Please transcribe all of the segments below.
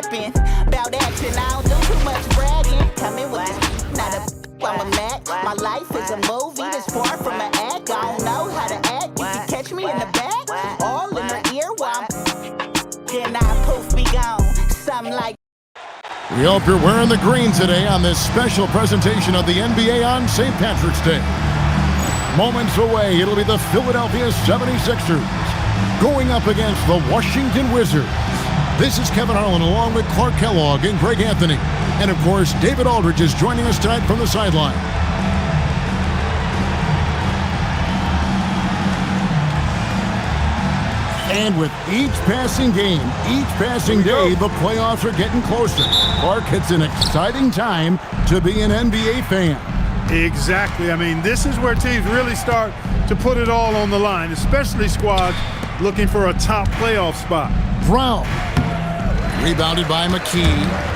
rapping about action. I don't do too much bragging. Coming with this, not a I'm a Mac. My life is a movie that's far from an act. I don't know how to act. You can catch me in the back, all in the ear while then I poof be gone. Something like. We hope you're wearing the green today on this special presentation of the NBA on St. Patrick's Day. Moments away, it'll be the Philadelphia 76ers going up against the Washington Wizards. This is Kevin Harlan along with Clark Kellogg and Greg Anthony. And of course, David Aldridge is joining us tonight from the sideline. And with each passing game, each passing day, the playoffs are getting closer. Clark, it's an exciting time to be an NBA fan. Exactly. I mean, this is where teams really start to put it all on the line, especially squads looking for a top playoff spot. Brown. Rebounded by McKee.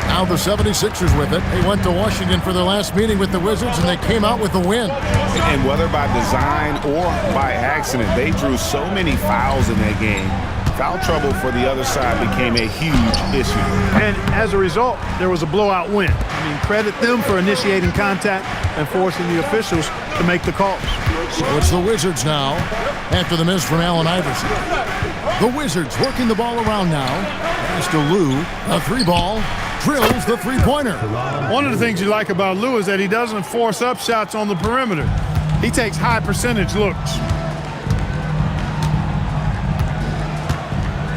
Now the 76ers with it. They went to Washington for their last meeting with the Wizards, and they came out with the win. And whether by design or by accident, they drew so many fouls in that game. Foul trouble for the other side became a huge issue. And as a result, there was a blowout win. I mean, credit them for initiating contact and forcing the officials to make the calls. So it's the Wizards now after the miss from Allen Iverson. The Wizards working the ball around now. Pass to Lou. A three ball. Drills the three-pointer. One of the things you like about Lou is that he doesn't force up shots on the perimeter. He takes high percentage looks.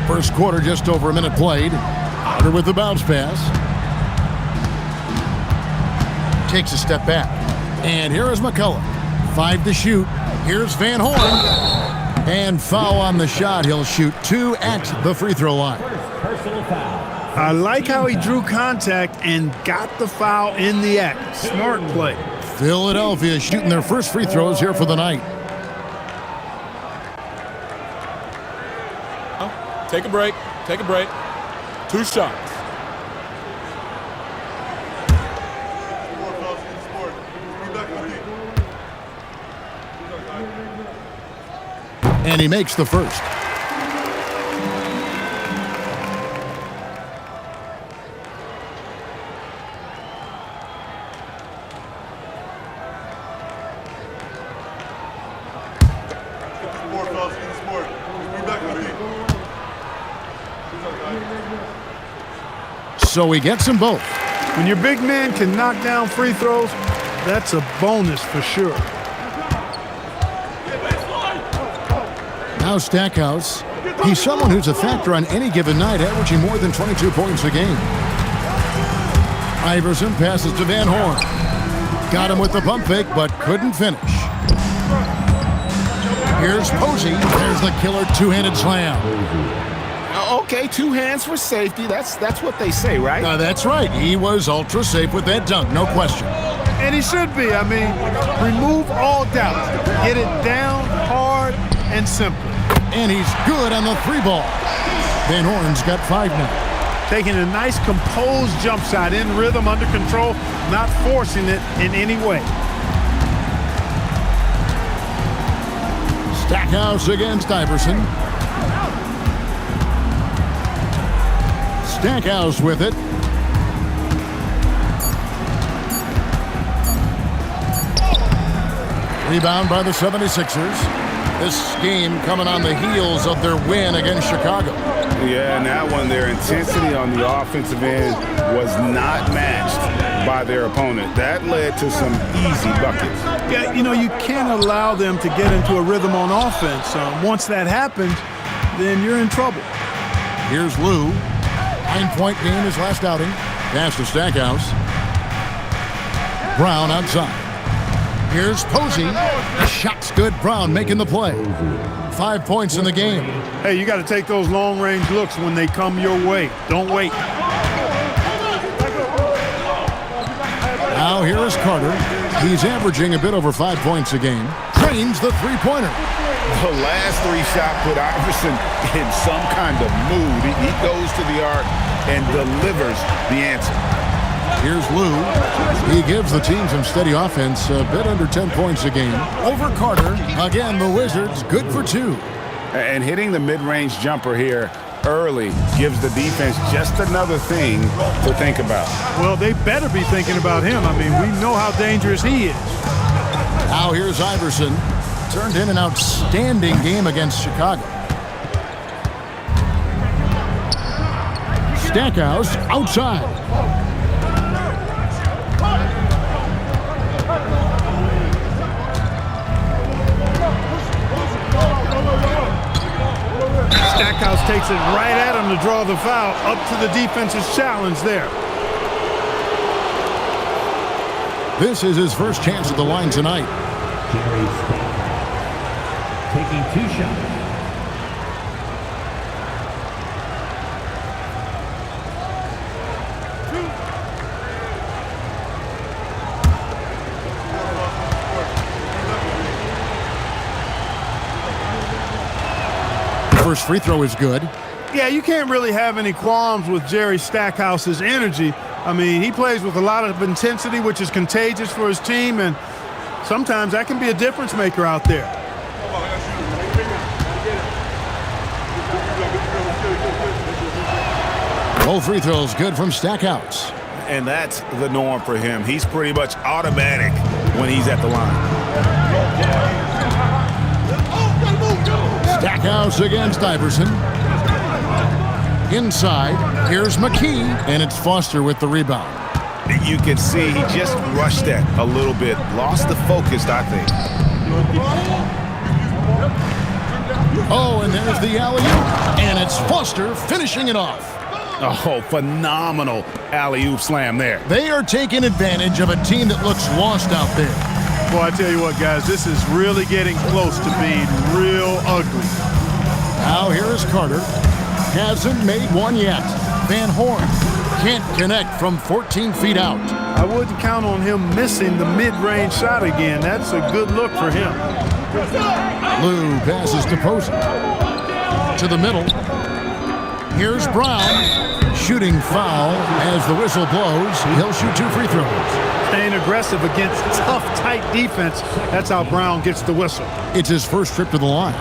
First quarter, just over a minute played. Carter with the bounce pass. Takes a step back. And here is McCullough. 5 to shoot. Here's Van Horn. And foul on the shot. He'll shoot 2 at the free throw line. Personal foul. I like how he drew contact and got the foul in the act. Smart play. Philadelphia shooting their first free throws here for the night. Take a break. Take a break. 2 shots. And he makes the first. So he gets them both. When your big man can knock down free throws, that's a bonus for sure. Now Stackhouse. He's someone who's a factor on any given night, averaging more than 22 points a game. Iverson passes to Van Horn. Got him with the pump fake, but couldn't finish. Here's Posey. There's the killer two-handed slam. Okay, 2 hands for safety. That's what they say, right? That's right. He was ultra safe with that dunk, no question. And he should be. I mean, remove all doubt. Get it down hard and simple. And he's good on the 3-ball. Van Horn's got 5 now. Taking a nice composed jump shot in rhythm, under control, not forcing it in any way. Stackhouse against Iverson. Stackhouse with it. Rebound by the 76ers. This game coming on the heels of their win against Chicago. Yeah, and that one, their intensity on the offensive end was not matched by their opponent. That led to some easy buckets. Yeah, you know, you can't allow them to get into a rhythm on offense. Once that happens, then you're in trouble. Here's Lou. 9-point game his last outing. Pass to Stackhouse. Brown outside. Here's Posey. The shot's good. Brown making the play. 5 points in the game. Hey, you got to take those long-range looks when they come your way. Don't wait. Now here is Carter. He's averaging a bit over 5 points a game. Trains the three-pointer. The last 3 shot put Iverson in some kind of mood. He goes to the arc and delivers the answer. Here's Lou. He gives the team some steady offense, a bit under 10 points a game. Over Carter. Again, the Wizards good for 2. And hitting the mid-range jumper here early gives the defense just another thing to think about. Well, they better be thinking about him. I mean, we know how dangerous he is. Now here's Iverson. Turned in an outstanding game against Chicago. Stackhouse outside. Stackhouse takes it right at him to draw the foul, up to the defense's challenge there. This is his first chance at the line tonight. Jerry Stackhouse taking 2 shots. First free throw is good. Yeah, you can't really have any qualms with Jerry Stackhouse's energy. I mean, he plays with a lot of intensity, which is contagious for his team, and sometimes that can be a difference maker out there. Both free throws good from Stackhouse. And that's the norm for him. He's pretty much automatic when he's at the line. Stackhouse against Iverson. Inside, here's McKee, and it's Foster with the rebound. You can see he just rushed that a little bit. Lost the focus, I think. Oh, and there's the alley-oop, and it's Foster finishing it off. Oh, phenomenal alley-oop slam there. They are taking advantage of a team that looks lost out there. Boy, I tell you what, guys, this is really getting close to being real ugly. Now here is Carter. Hasn't made one yet. Van Horn can't connect from 14 feet out. I wouldn't count on him missing the mid-range shot again. That's a good look for him. Lou passes to Posey. To the middle. Here's Brown. Shooting foul as the whistle blows. He'll shoot 2 free throws. Staying aggressive against tough, tight defense. That's how Brown gets the whistle. It's his first trip to the line.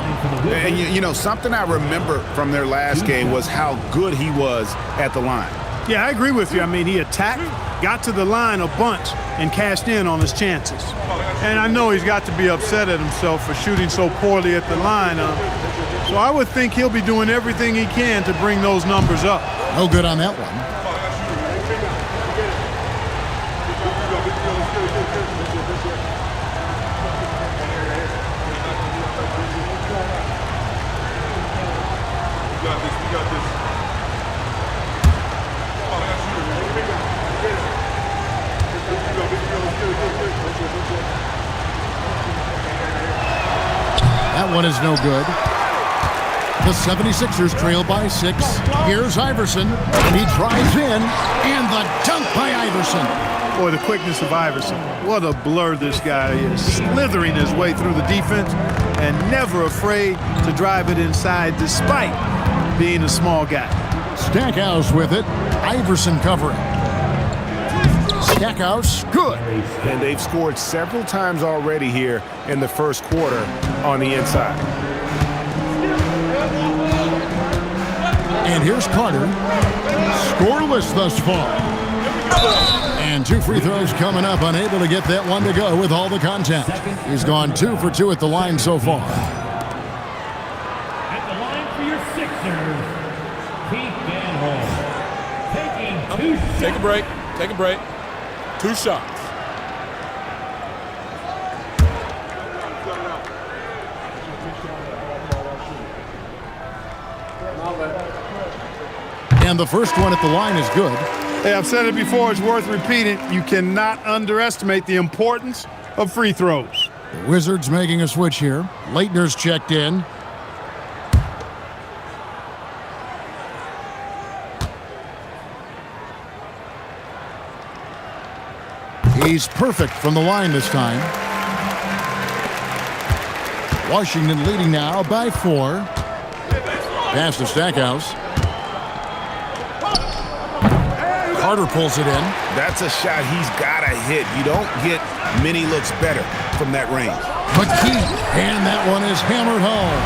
And you know, something I remember from their last game was how good he was at the line. Yeah, I agree with you. I mean, he attacked, got to the line a bunch, and cashed in on his chances. And I know he's got to be upset at himself for shooting so poorly at the line. So I would think he'll be doing everything he can to bring those numbers up. No good on that one. That one is no good. The 76ers trail by 6. Here's Iverson, and he drives in, and the dunk by Iverson. Boy, the quickness of Iverson. What a blur this guy is. Slithering his way through the defense and never afraid to drive it inside despite being a small guy. Stackhouse with it. Iverson covering. Stackhouse, good. And they've scored several times already here in the first quarter on the inside. And here's Carter. Scoreless thus far. And 2 free throws coming up. Unable to get that one to go with all the contact. He's gone 2 for 2 at the line so far. At the line for your Sixers, Keith Van Horn taking 2 shots. Take a break. Take a break. 2 shots. And the first one at the line is good. Hey, I've said it before, it's worth repeating. You cannot underestimate the importance of free throws. The Wizards making a switch here. Leitner's checked in. He's perfect from the line this time. Washington leading now by 4. Pass to Stackhouse. Carter pulls it in. That's a shot he's got to hit. You don't get many looks better from that range. McKee, and that one is hammered home.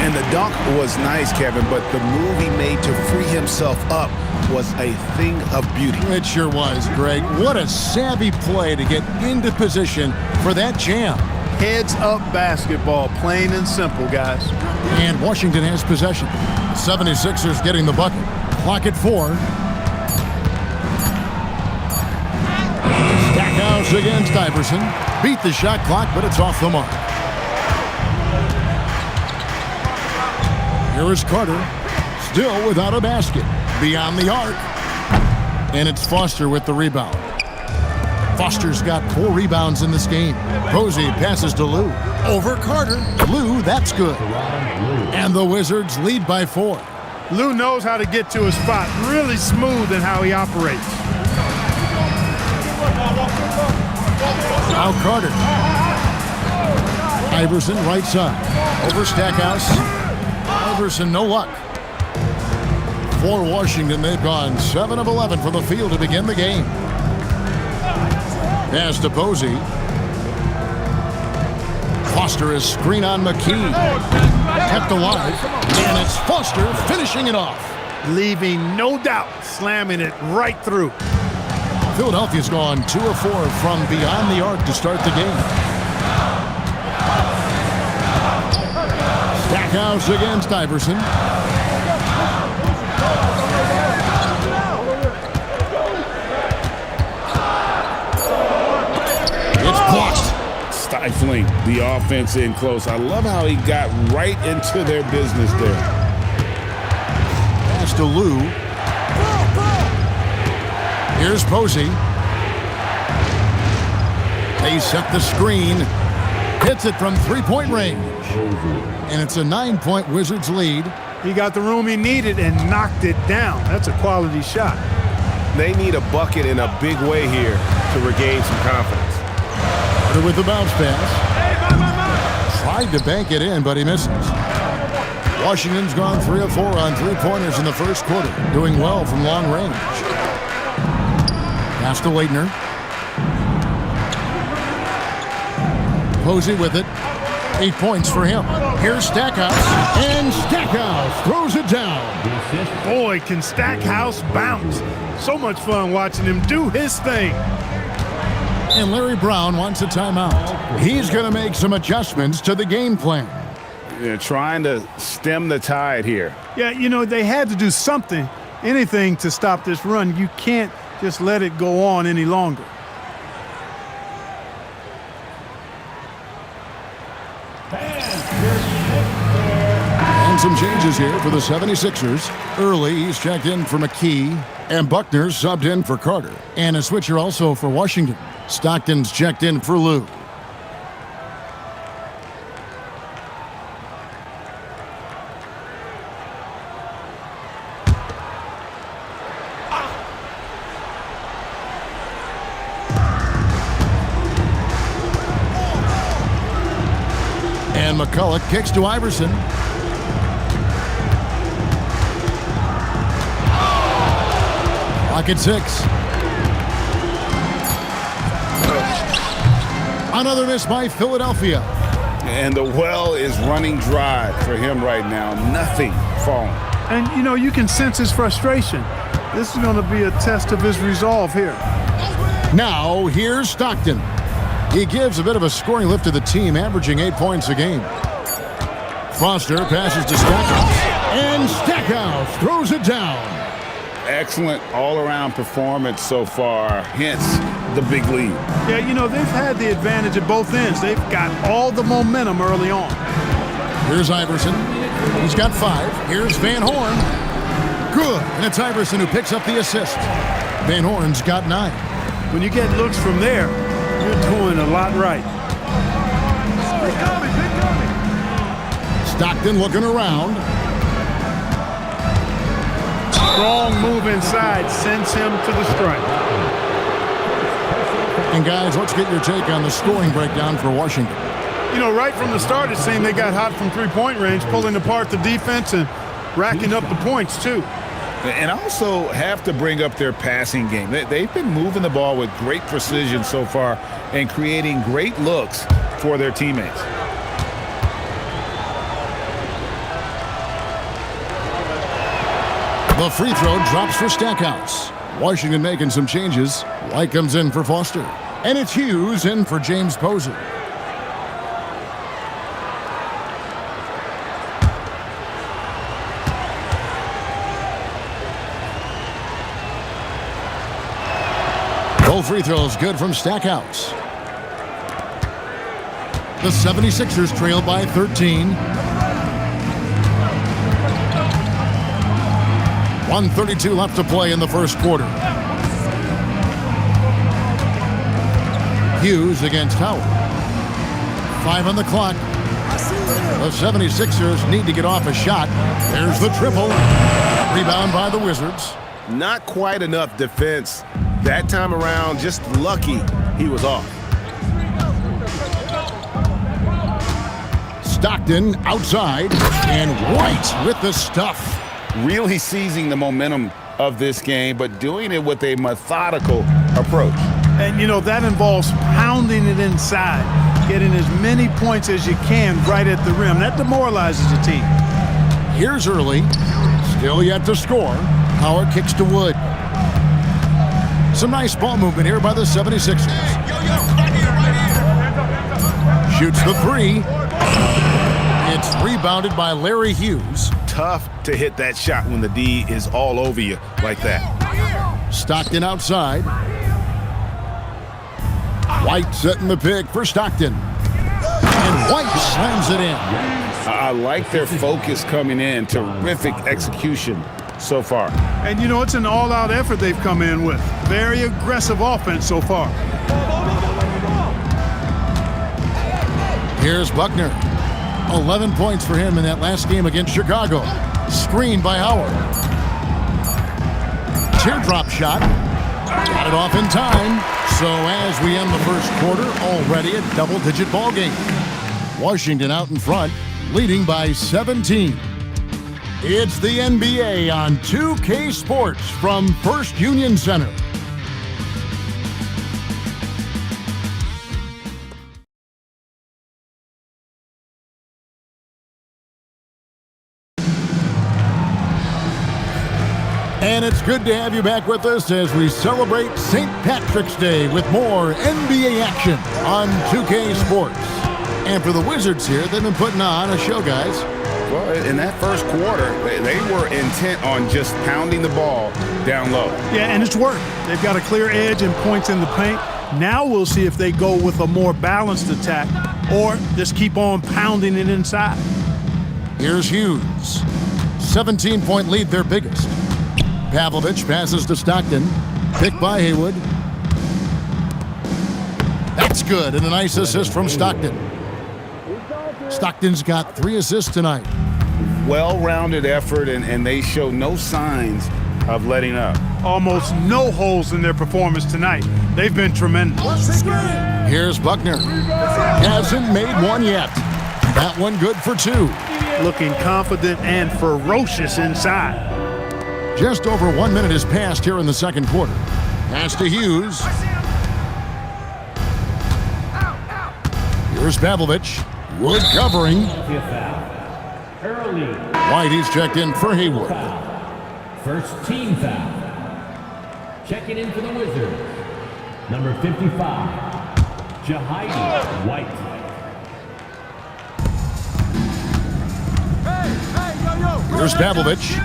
And the dunk was nice, Kevin, but the move he made to free himself up was a thing of beauty. It sure was, Greg. What a savvy play to get into position for that jam. Heads-up basketball, plain and simple, guys. And Washington has possession. 76ers getting the bucket. Clock at 4. Stackhouse against Iverson. Beat the shot clock, but it's off the mark. Here is Carter, still without a basket. Beyond the arc. And it's Foster with the rebound. Foster's got 4 rebounds in this game. Posey passes to Lou. Over Carter. Lou, that's good. And the Wizards lead by 4. Lou knows how to get to his spot. Really smooth in how he operates. Now Carter. Iverson right side. Over Stackhouse. Iverson, no luck. For Washington, they've gone 7 of 11 from the field to begin the game. Pass to Posey. Foster is screen on McKee. Kept alive. And it's Foster finishing it off. Leaving no doubt, slamming it right through. Philadelphia's gone 2 of 4 from beyond the arc to start the game. Stackhouse against Iverson. It's blocked. Stifling the offense in close. I love how he got right into their business there. Pass to Lou. Here's Posey. They set the screen. Hits it from 3-point range. And it's a 9-point Wizards lead. He got the room he needed and knocked it down. That's a quality shot. They need a bucket in a big way here to regain some confidence. With the bounce pass. Tried to bank it in, but he misses. Washington's gone 3 of 4 on 3-pointers in the first quarter, doing well from long range. Pass to Laettner. Posey with it. 8 points for him. Here's Stackhouse. And Stackhouse throws it down. Boy, can Stackhouse bounce. So much fun watching him do his thing. And Larry Brown wants a timeout. He's going to make some adjustments to the game plan. They're trying to stem the tide here. Yeah, you know, they had to do something, anything to stop this run. You can't just let it go on any longer. And some changes here for the 76ers. Early, he's checked in for McKee. And Buckner subbed in for Carter. And a switcher also for Washington. Stockton's checked in for Lou. And McCulloch kicks to Iverson. Clock at 6. Another miss by Philadelphia. And the well is running dry for him right now. Nothing falling. And, you know, you can sense his frustration. This is going to be a test of his resolve here. Now, here's Stockton. He gives a bit of a scoring lift to the team, averaging 8 points a game. Foster passes to Stackhouse. And Stackhouse throws it down. Excellent all-around performance so far, hence the big lead. Yeah, you know, they've had the advantage at both ends. They've got all the momentum early on. Here's Iverson. He's got 5. Here's Van Horn. Good. And it's Iverson who picks up the assist. Van Horn's got 9. When you get looks from there, you're doing a lot right. Stockton looking around. Strong move inside sends him to the stripe. And guys, let's get your take on the scoring breakdown for Washington. You know, right from the start, it seemed they got hot from 3-point range, pulling apart the defense and racking up the points, too. And also have to bring up their passing game. They've been moving the ball with great precision so far and creating great looks for their teammates. The free throw drops for Stackhouse. Washington making some changes. White comes in for Foster. And it's Hughes in for James Poser. Both free throws good from Stackhouse. The 76ers trail by 13. 1:32 left to play in the first quarter. Hughes against Howard. 5 on the clock. The 76ers need to get off a shot. There's the triple. Rebound by the Wizards. Not quite enough defense. That time around, just lucky he was off. Stockton outside, and White with the stuff. Really seizing the momentum of this game, but doing it with a methodical approach. And, you know, that involves pounding it inside, getting as many points as you can right at the rim. That demoralizes the team. Here's Early. Still yet to score. Howard kicks to Wood. Some nice ball movement here by the 76ers. Shoots the three. It's rebounded by Larry Hughes. Tough to hit that shot when the D is all over you like that. Stockton outside. White setting the pick for Stockton. And White slams it in. I like their focus coming in. Terrific execution so far. And, you know, it's an all-out effort they've come in with. Very aggressive offense so far. Here's Buckner. 11 points for him in that last game against Chicago. Screened by Howard. Teardrop shot. Got it off in time. So as we end the first quarter, already a double-digit ball game. Washington out in front, leading by 17. It's the NBA on 2K Sports from First Union Center. And it's good to have you back with us as we celebrate St. Patrick's Day with more NBA action on 2K Sports. And for the Wizards here, they've been putting on a show, guys. Well, in that first quarter, they were intent on just pounding the ball down low. Yeah, and it's worked. They've got a clear edge and points in the paint. Now we'll see if they go with a more balanced attack or just keep on pounding it inside. Here's Hughes. 17-point lead, their biggest. Pavlovich passes to Stockton. Picked by Haywood. That's good, and a nice assist from Stockton. Stockton's got 3 assists tonight. Well-rounded effort, and they show no signs of letting up. Almost no holes in their performance tonight. They've been tremendous. Here's Buckner. Hasn't made one yet. That one good for 2. Looking confident and ferocious inside. Just over 1 minute has passed here in the second quarter. Pass to Hughes. Here's Pavlovich. Wood covering. White, he's checked in for Haywood. First team foul. Checking in for the Wizards. Number 55, Jahidi White. Here's Pavlovich.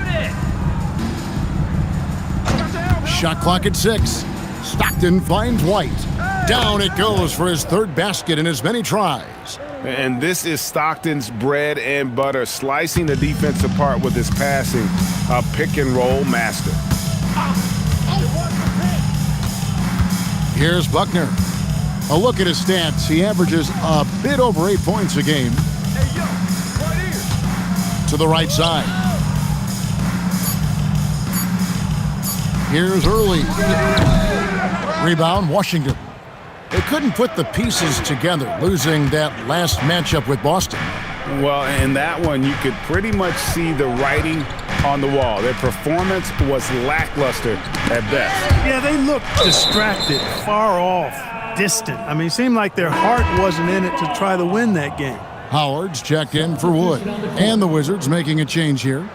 Shot clock at 6. Stockton finds White. Down it goes for his 3rd basket in as many tries. And this is Stockton's bread and butter, slicing the defense apart with his passing, a pick-and-roll master. Here's Buckner. A look at his stats. He averages a bit over 8 points a game. To the right side. Here's Early. Rebound, Washington. They couldn't put the pieces together, losing that last matchup with Boston. Well, in that one, you could pretty much see the writing on the wall. Their performance was lackluster at best. Yeah, they looked distracted, far off, distant. I mean, it seemed like their heart wasn't in it to try to win that game. Howard's checked in for Wood. And the Wizards making a change here.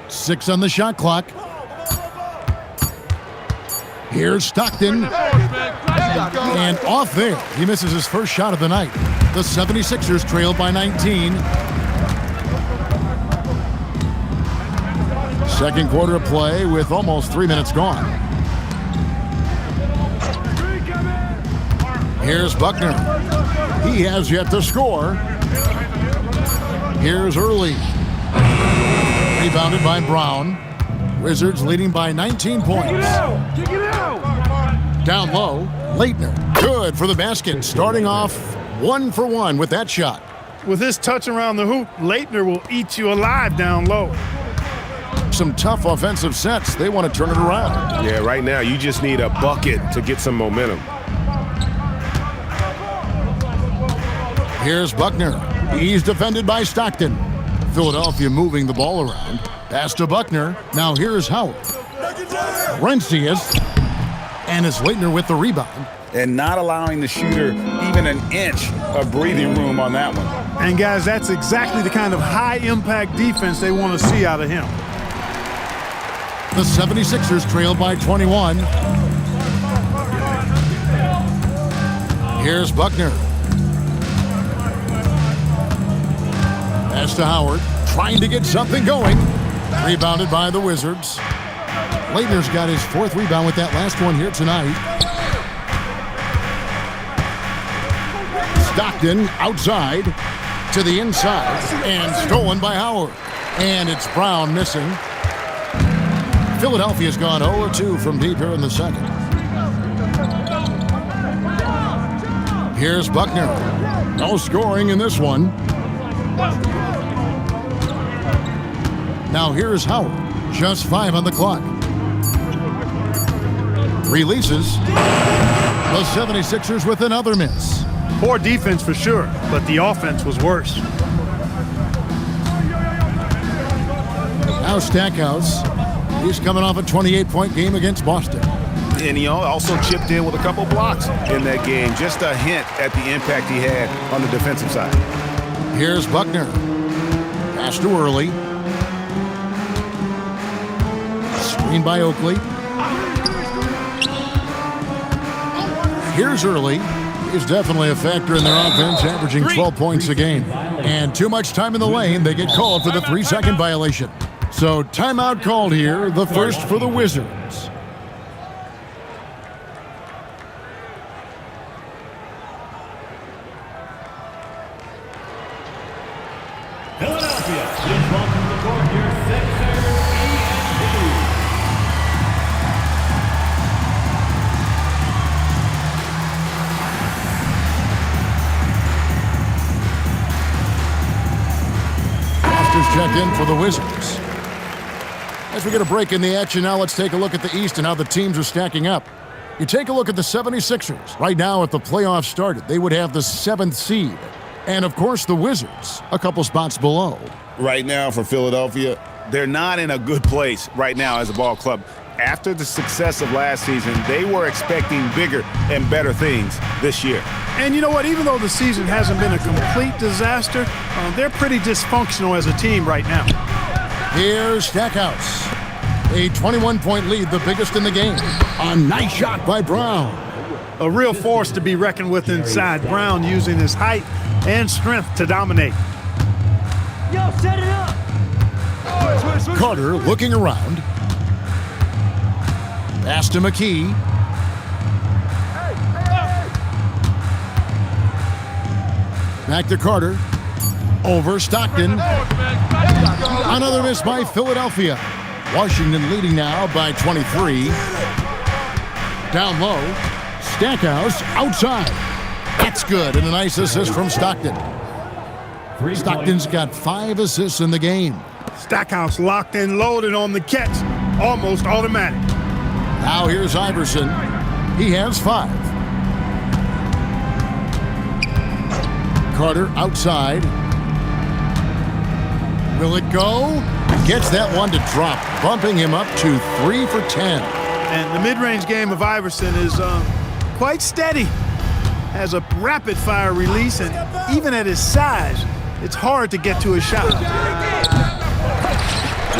Six on the shot clock. Here's Stockton. And off there. He misses his first shot of the night. The 76ers trail by 19. Second quarter of play with almost 3 minutes gone. Here's Buckner. He has yet to score. Here's Early. Rebounded by Brown. Wizards leading by 19 points. Down low, Laettner. Good for the basket. Starting off 1 for 1 with that shot. With his touch around the hoop, Laettner will eat you alive down low. Some tough offensive sets. They want to turn it around. Yeah, right now you just need a bucket to get some momentum. Here's Buckner. He's defended by Stockton. Philadelphia moving the ball around. Pass to Buckner. Now here's Howard. Rencius. And it's Laettner with the rebound. And not allowing the shooter even an inch of breathing room on that one. And guys, that's exactly the kind of high-impact defense they want to see out of him. The 76ers trail by 21. Here's Buckner. Pass to Howard. Trying to get something going. Rebounded by the Wizards. Laettner's got his 4th rebound with that last one here tonight. Stockton outside to the inside and stolen by Howard. And it's Brown missing. Philadelphia's gone 0-2 from deep here in the second. Here's Buckner. No scoring in this one. Now here's Howard. Just 5 on the clock. Releases. The 76ers with another miss. Poor defense for sure, but the offense was worse. Now Stackhouse. He's coming off a 28-point game against Boston. And he also chipped in with a couple blocks in that game. Just a hint at the impact he had on the defensive side. Here's Buckner. Pass to Early. Screen by Oakley. Here's Early. He's definitely a factor in their offense, averaging 12 points a game. And too much time in the lane, they get called for the 3-second violation. So timeout called here, the first for the Wizards. Philadelphia, please welcome to the court your Sixers, E&T. Foster's checked in for the Wizards. As we get a break in the action now, let's take a look at the East and how the teams are stacking up. You take a look at the 76ers. Right now, if the playoffs started, they would have the 7th seed. And, of course, the Wizards, a couple spots below. Right now for Philadelphia, they're not in a good place right now as a ball club. After the success of last season, they were expecting bigger and better things this year. And you know what? Even though the season hasn't been a complete disaster, they're pretty dysfunctional as a team right now. Here's Stackhouse. A 21-point lead, the biggest in the game. A nice shot by Brown. A real force to be reckoned with inside. Brown using his height and strength to dominate. Yo, set it up! Carter looking around. Pass to McKee. Back to Carter. Over Stockton. Another miss by Philadelphia. Washington leading now by 23. Down low. Stackhouse outside. That's good. And a nice assist from Stockton. Stockton's got 5 assists in the game. Stackhouse locked and loaded on the catch. Almost automatic. Now here's Iverson. He has 5. Carter outside. Will it go? Gets that one to drop, bumping him up to 3 for 10. And the mid-range game of Iverson is quite steady. Has a rapid-fire release, and even at his size, it's hard to get to his shot.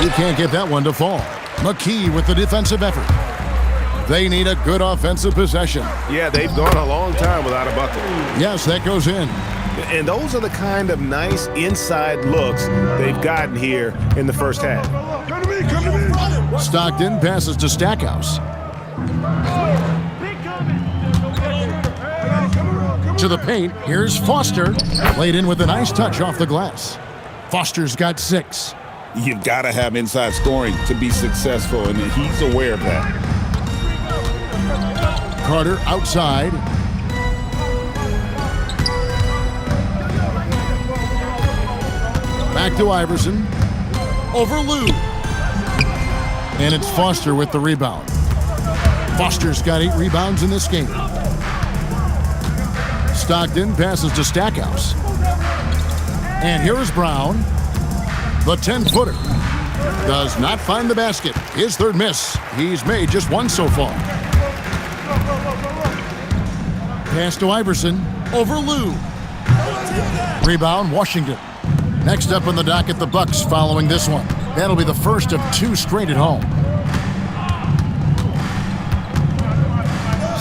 He can't get that one to fall. McKee with the defensive effort. They need a good offensive possession. Yeah, they've gone a long time without a bucket. Yes, that goes in. And those are the kind of nice inside looks they've gotten here in the first half. Stockton passes to Stackhouse. To the paint, here's Foster. Laid in with a nice touch off the glass. Foster's got 6. You've got to have inside scoring to be successful, and he's aware of that. Carter outside. Back to Iverson. Over Lou. And it's Foster with the rebound. Foster's got 8 rebounds in this game. Stockton passes to Stackhouse. And here is Brown. The 10-footer does not find the basket. His 3rd miss. He's made just 1 so far. Pass to Iverson. Over Lou. Rebound, Washington. Next up on the docket, the Bucks following this one. That'll be the first of 2 straight at home.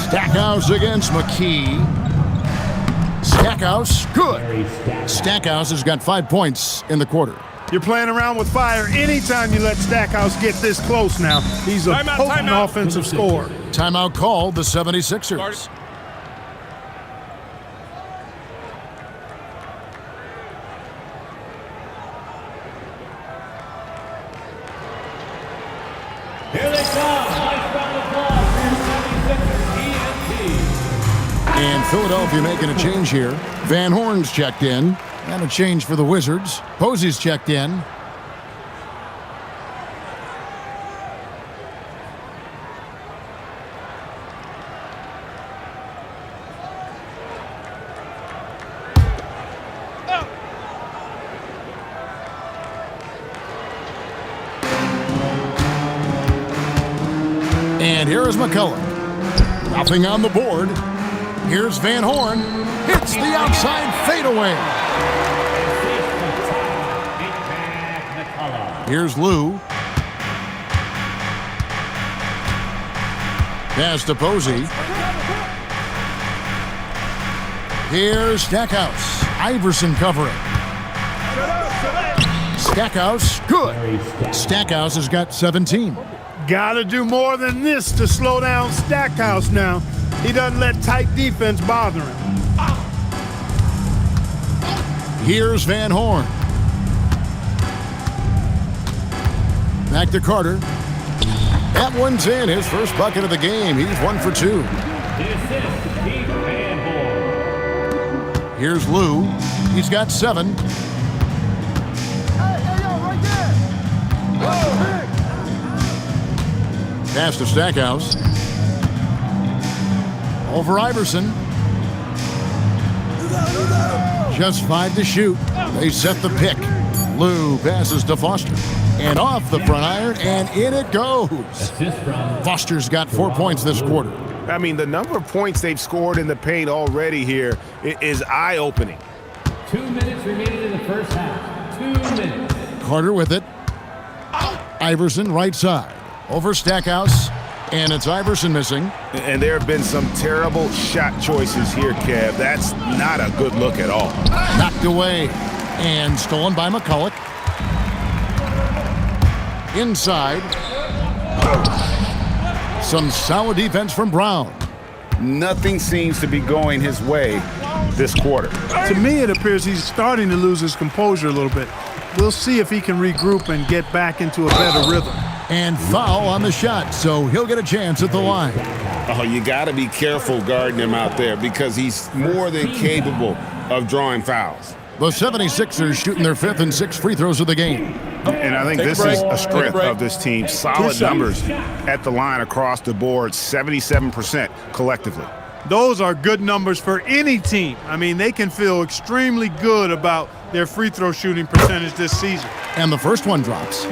Stackhouse against McKee. Stackhouse, good. Stackhouse has got 5 points in the quarter. You're playing around with fire anytime you let Stackhouse get this close now. He's a potent offensive scorer. Timeout called the 76ers. Here they come. Nice round of applause for your 76ers TNT. And Philadelphia making a change here. Van Horn's checked in. And a change for the Wizards. Posey's checked in. And here is McCullough. Nothing on the board. Here's Van Horn. Hits the outside fadeaway. Here's Lou. Pass to Posey. Here's Stackhouse. Iverson covering. Stackhouse, good. Stackhouse has got 17. Gotta do more than this to slow down Stackhouse now. He doesn't let tight defense bother him. Here's Van Horn. Back to Carter. That one's in. His first bucket of the game. He's 1 for 2. The assist to Keith Van Horn. Here's Lou. He's got 7. Pass to Stackhouse. Over Iverson. Just 5 to shoot. They set the pick. Lou passes to Foster. And off the front iron, and in it goes. Foster's got 4 points this quarter. I mean, the number of points they've scored in the paint already here is eye-opening. 2 minutes remaining in the first half. 2 minutes. Carter with it. Iverson right side. Over Stackhouse. And it's Iverson missing. And there have been some terrible shot choices here, Kev. That's not a good look at all. Knocked away. And stolen by McCullough. Inside. Some solid defense from Brown. Nothing seems to be going his way this quarter. To me, it appears he's starting to lose his composure a little bit. We'll see if he can regroup and get back into a better rhythm. And foul on the shot, so he'll get a chance at the line. Oh, you got to be careful guarding him out there because he's more than capable of drawing fouls. The 76ers shooting their 5th and 6th free throws of the game. And I think Take a this break. is a Take a strength break. of this team. 2 Solid shots. numbers at the line across the board, 77% collectively. Those are good numbers for any team. I mean, they can feel extremely good about their free throw shooting percentage this season. And the first one drops.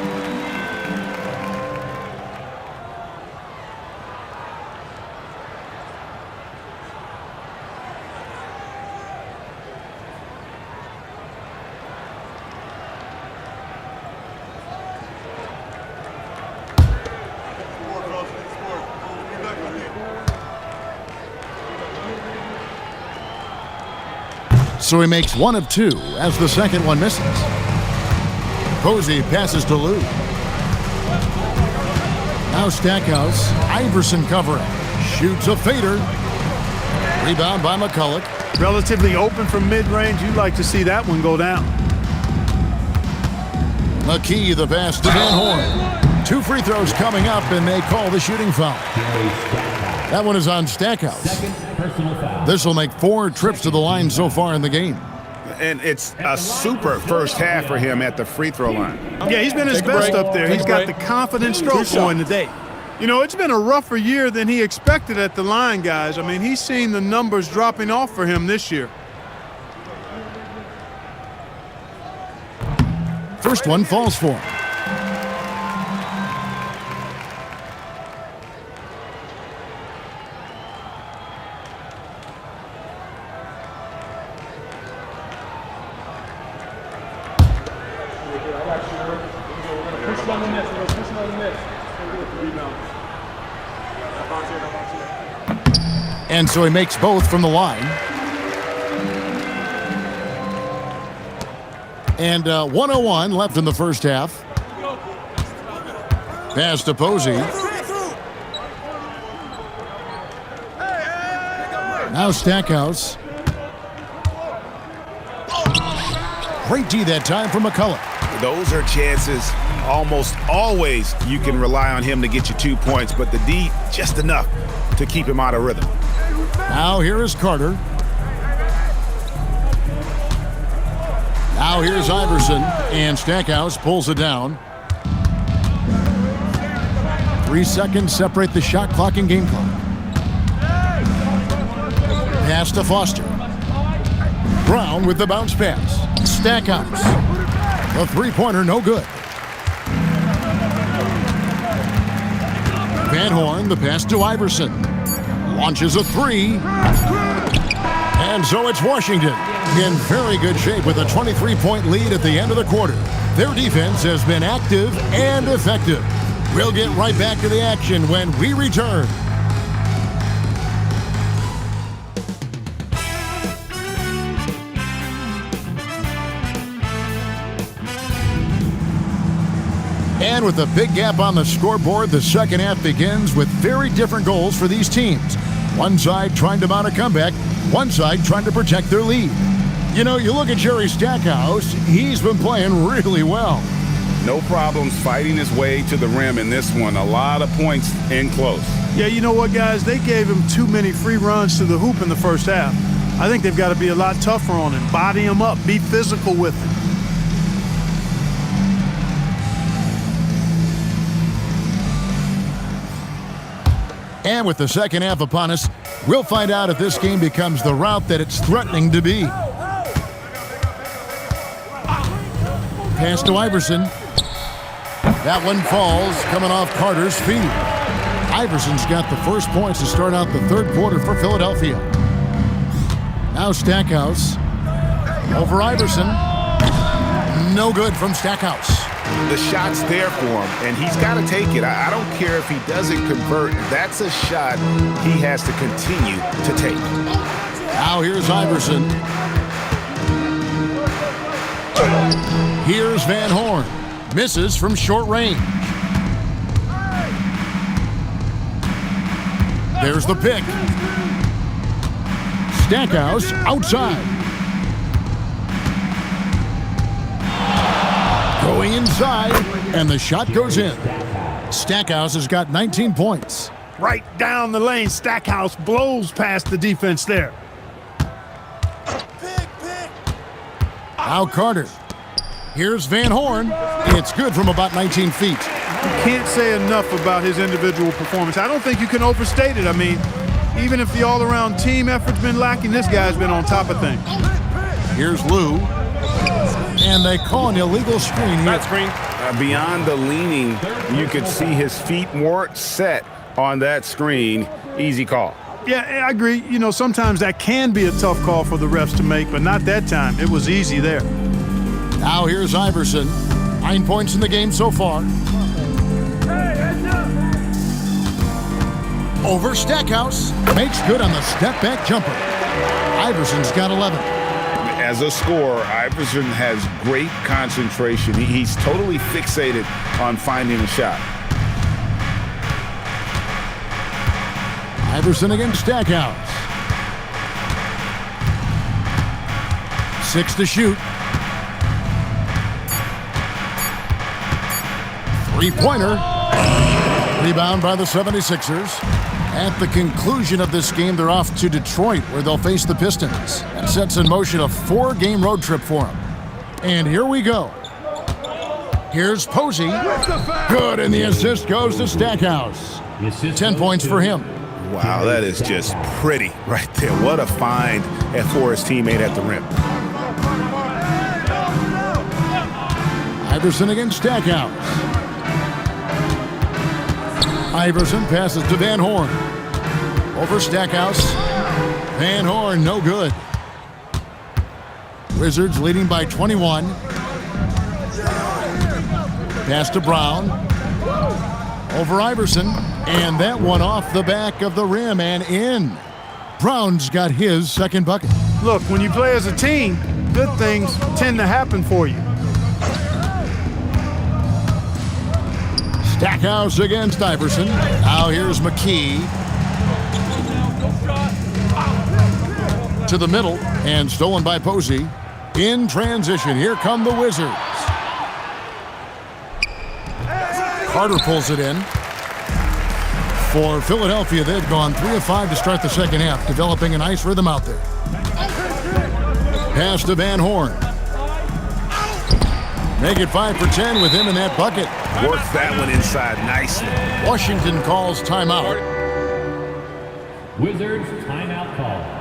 So he makes 1 of 2 as the second one misses. Posey passes to Lou. Now Stackhouse. Iverson covering. Shoots a fader. Rebound by McCulloch. Relatively open from mid-range. You'd like to see that one go down. McKee the pass to Van Horn. 2 free throws coming up, and they call the shooting foul. That one is on Stackhouse. Second personal foul. This will make 4 trips to the line so far in the game. And it's a super first half for him at the free throw line. Yeah, he's been his Take a best break. up there. Take He's a got the break. confident 2 stroke shots. going today. You know, it's been a rougher year than he expected at the line, guys. I mean, he's seen the numbers dropping off for him this year. First one falls for him. And so he makes both from the line. And 1:01 left in the first half. Pass to Posey. Now Stackhouse. Great D that time from McCulloch. Those are chances almost always you can rely on him to get you 2 points, but the D just enough to keep him out of rhythm. Now here is Carter. Now here's Iverson, and Stackhouse pulls it down. 3 seconds separate the shot clock and game clock. Pass to Foster. Brown with the bounce pass. Stackhouse. The three-pointer no good. Van Horn, the pass to Iverson. Launches a 3. And so it's Washington in very good shape with a 23-point lead at the end of the quarter. Their defense has been active and effective. We'll get right back to the action when we return. And with a big gap on the scoreboard, the second half begins with very different goals for these teams. One side trying to mount a comeback, one side trying to protect their lead. You know, you look at Jerry Stackhouse, he's been playing really well. No problems fighting his way to the rim in this one. A lot of points in close. Yeah, you know what, guys? They gave him too many free runs to the hoop in the first half. I think they've got to be a lot tougher on him. Body him up. Be physical with him. And with the second half upon us, we'll find out if this game becomes the route that it's threatening to be. Pass to Iverson. That one falls, coming off Carter's feet. Iverson's got the first points to start out the third quarter for Philadelphia. Now Stackhouse. Over Iverson. No good from Stackhouse. The shot's there for him, and he's got to take it. I don't care if he doesn't convert. That's a shot he has to continue to take. Now here's Iverson. Here's Van Horn. Misses from short range. There's the pick. Stackhouse outside. Going inside, and the shot goes in. Stackhouse has got 19 points. Right down the lane, Stackhouse blows past the defense there. Now Carter. Here's Van Horn. It's good from about 19 feet. You can't say enough about his individual performance. I don't think you can overstate it. I mean, even if the all-around team effort's been lacking, this guy's been on top of things. Here's Lou. And they call an illegal screen here. That screen. Beyond the leaning, you could see his feet weren't set on that screen. Easy call. Yeah, I agree. You know, sometimes that can be a tough call for the refs to make, but not that time. It was easy there. Now here's Iverson. 9 points in the game so far. Over Stackhouse. Makes good on the step-back jumper. Iverson's got 11. As a scorer, Iverson has great concentration. He's totally fixated on finding a shot. Iverson against Stackhouse. 6 to shoot. 3-pointer. Rebound by the 76ers. At the conclusion of this game, they're off to Detroit, where they'll face the Pistons. That sets in motion a 4-game road trip for them. And here we go. Here's Posey. Good, and the assist goes to Stackhouse. 10 points for him. Wow, that is just pretty right there. What a find for his teammate at the rim. Iverson against Stackhouse. Iverson passes to Van Horn. Over Stackhouse. Van Horn, no good. Wizards leading by 21. Pass to Brown. Over Iverson. And that one off the back of the rim and in. Brown's got his second bucket. Look, when you play as a team, good things tend to happen for you. Stackhouse against Iverson. Now here's McKee. To the middle and stolen by Posey. In transition, here come the Wizards. Carter pulls it in. For Philadelphia, they've gone 3 of 5 to start the second half, developing a nice rhythm out there. Pass to Van Horn. Make it 5 for 10 with him in that bucket. Works that one inside nicely. Washington calls timeout. Wizards timeout call.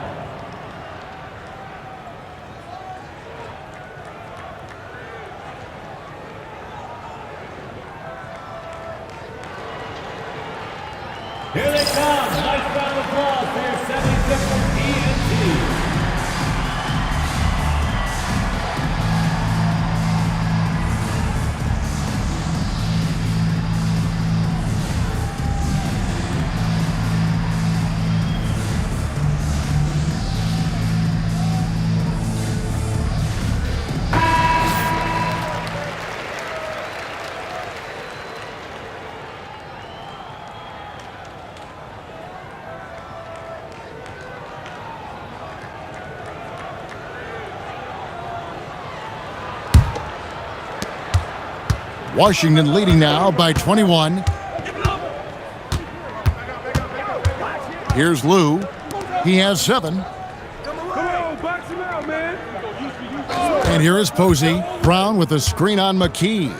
Here they come. Nice round of applause for your 76ers ENT. Washington leading now by 21. Here's Lou. He has 7. And here is Posey. Brown with a screen on McKee.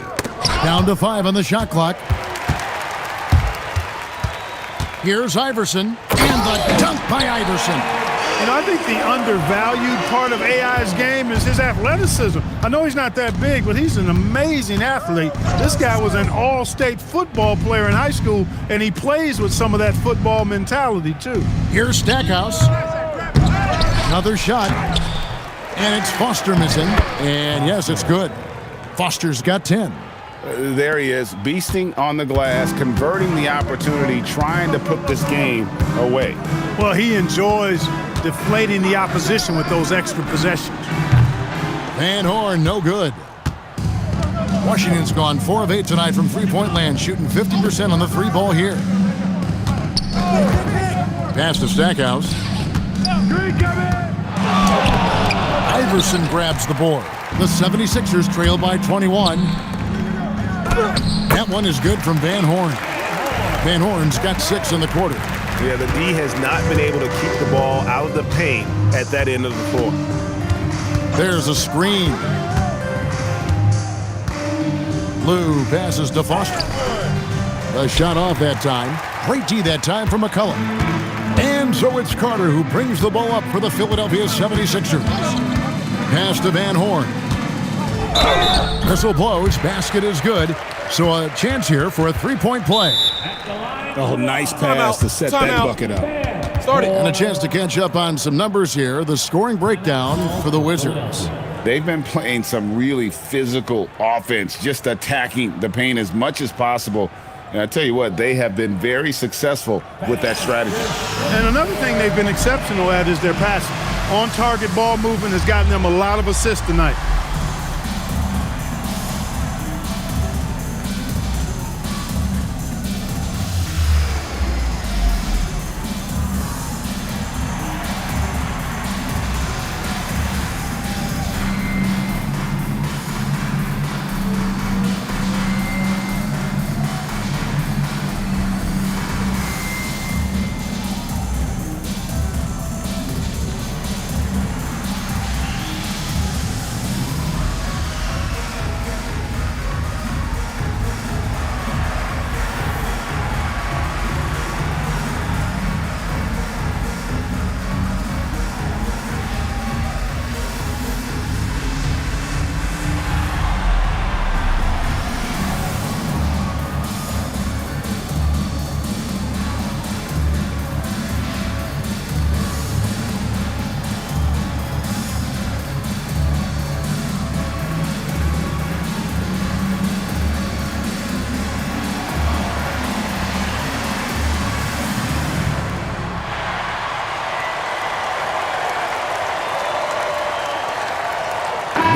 Down to 5 on the shot clock. Here's Iverson. And the dunk by Iverson. You know, I think the undervalued part of AI's game is his athleticism. I know he's not that big, but he's an amazing athlete. This guy was an all-state football player in high school, and he plays with some of that football mentality, too. Here's Stackhouse. Another shot. And it's Foster missing. And yes, it's good. Foster's got 10. There he is, beasting on the glass, converting the opportunity, trying to put this game away. Well, he enjoys deflating the opposition with those extra possessions. Van Horn, no good. Washington's gone 4 of 8 tonight from three-point land, shooting 50% on the 3-ball here. Pass to Stackhouse. Iverson grabs the board. The 76ers trail by 21. That one is good from Van Horn. Van Horn's got 6 in the quarter. Yeah, the D has not been able to keep the ball out of the paint at that end of the floor. There's a screen. Lou passes to Foster. The shot off that time. Great D that time from McCullough. And so it's Carter who brings the ball up for the Philadelphia 76ers. Pass to Van Horn. Whistle blows. Basket is good. So a chance here for a three-point play. Oh, nice pass to set that bucket up. Start it. And a chance to catch up on some numbers here. The scoring breakdown for the Wizards. They've been playing some really physical offense, just attacking the paint as much as possible. And I tell you what, they have been very successful with that strategy. And another thing they've been exceptional at is their passing. On-target ball movement has gotten them a lot of assists tonight.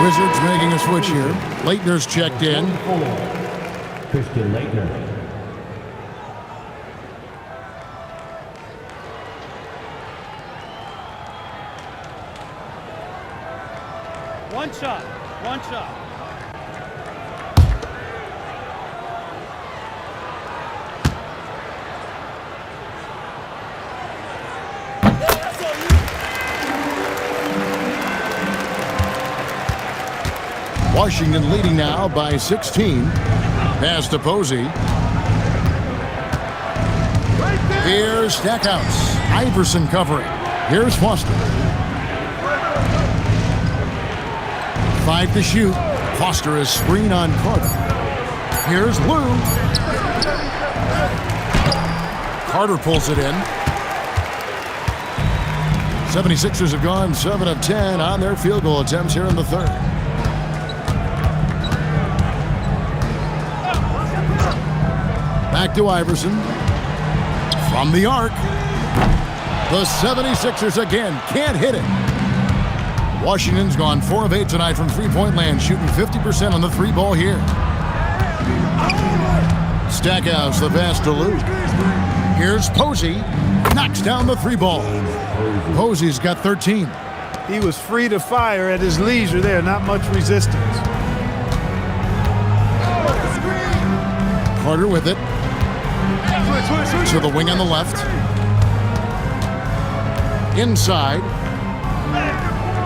Wizards making a switch here. Leitner's checked in. Christian Laettner. One shot. One shot. Washington leading now by 16. Pass to Posey. Here's Stackhouse. Iverson covering. Here's Foster. 5 to shoot. Foster is screen on Carter. Here's Lou. Carter pulls it in. 76ers have gone 7 of 10 on their field goal attempts here in the third. Back to Iverson. From the arc. The 76ers again can't hit it. Washington's gone 4 of 8 tonight from three-point land, shooting 50% on the three ball here. Stackhouse, the pass to Lou. Here's Posey. Knocks down the three ball. Posey's got 13. He was free to fire at his leisure there, not much resistance. Carter with it. To the wing on the left. Inside.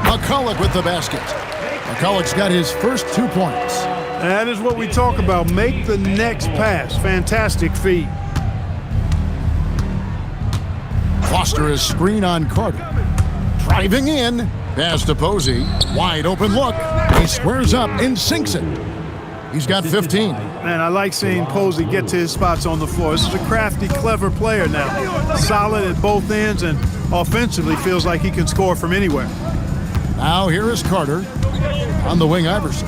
McCullough with the basket. McCullough's got his first 2 points. That is what we talk about. Make the next pass. Fantastic feed. Foster is screen on Carter. Driving in. Pass to Posey. Wide open look. He squares up and sinks it. He's got 15. Man, I like seeing Posey get to his spots on the floor. This is a crafty, clever player now. Solid at both ends and offensively feels like he can score from anywhere. Now here is Carter. On the wing, Iverson.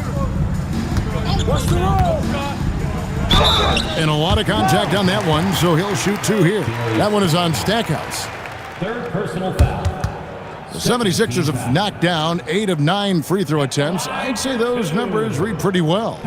And a lot of contact on that one, so he'll shoot 2 here. That one is on Stackhouse. Third personal foul. The 76ers have knocked down 8 of 9 free throw attempts. I'd say those numbers read pretty well.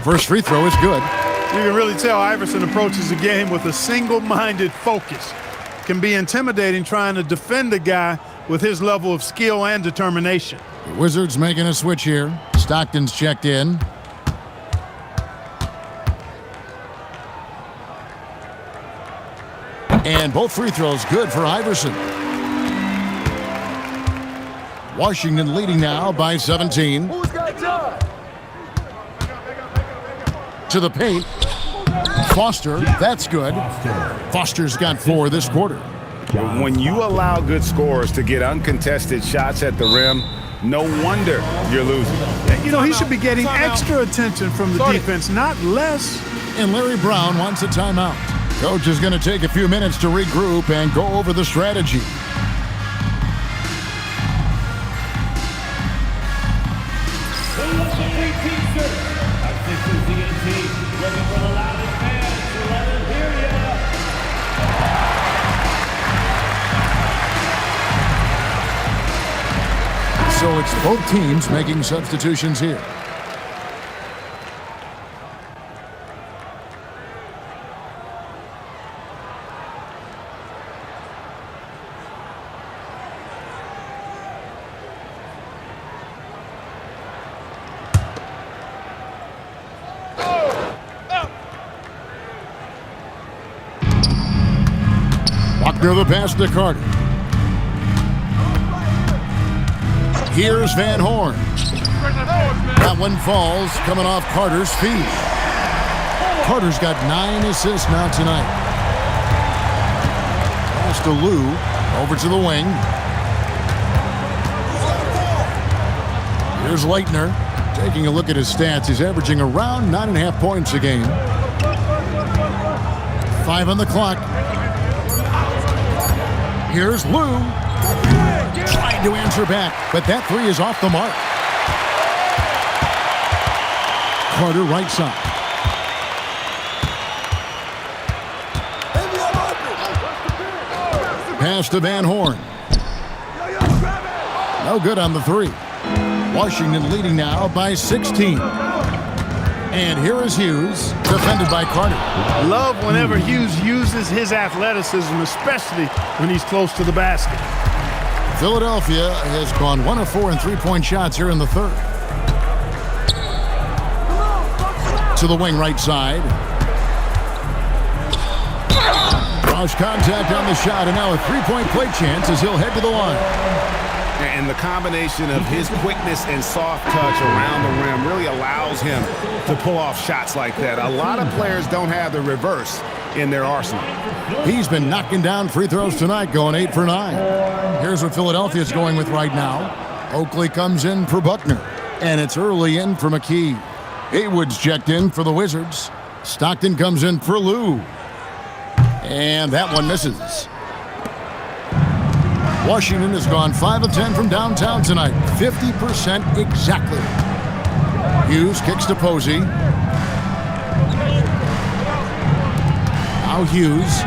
First free throw is good. You can really tell Iverson approaches the game with a single-minded focus. Can be intimidating trying to defend a guy with his level of skill and determination. The Wizards making a switch here. Stockton's checked in. And both free throws good for Iverson. Washington leading now by 17. To the paint. Foster, that's good. Foster's got 4 this quarter. When you allow good scorers to get uncontested shots at the rim, no wonder you're losing. You know, he should be getting extra attention from the defense, not less. And Larry Brown wants a timeout. Coach is going to take a few minutes to regroup and go over the strategy. So it's both teams making substitutions here. Wagner the pass to Carter. Here's Van Horn. That one falls, coming off Carter's feet. Carter's got 9 assists now tonight. Pass to Lou, over to the wing. Here's Leitner. Taking a look at his stats, he's averaging around 9.5 points a game. 5 on the clock. Here's Lou. Trying to answer back, but that 3 is off the mark. Carter right side. Pass to Van Horn. No good on the 3. Washington leading now by 16. And here is Hughes, defended by Carter. Love whenever Hughes uses his athleticism, especially when he's close to the basket. Philadelphia has gone 1 of 4 in three-point shots here in the third. To the wing right side. Cross contact on the shot, and now a three-point play chance as he'll head to the line. And the combination of his quickness and soft touch around the rim really allows him to pull off shots like that. A lot of players don't have the reverse in their arsenal. He's been knocking down free throws tonight, going 8 for 9. Here's what Philadelphia's going with right now. Oakley comes in for Buckner, and it's early in for McKee. Haywood's checked in for the Wizards. Stockton comes in for Lou. And that one misses. Washington has gone 5 of 10 from downtown tonight. 50% exactly. Hughes kicks to Posey. Now Hughes.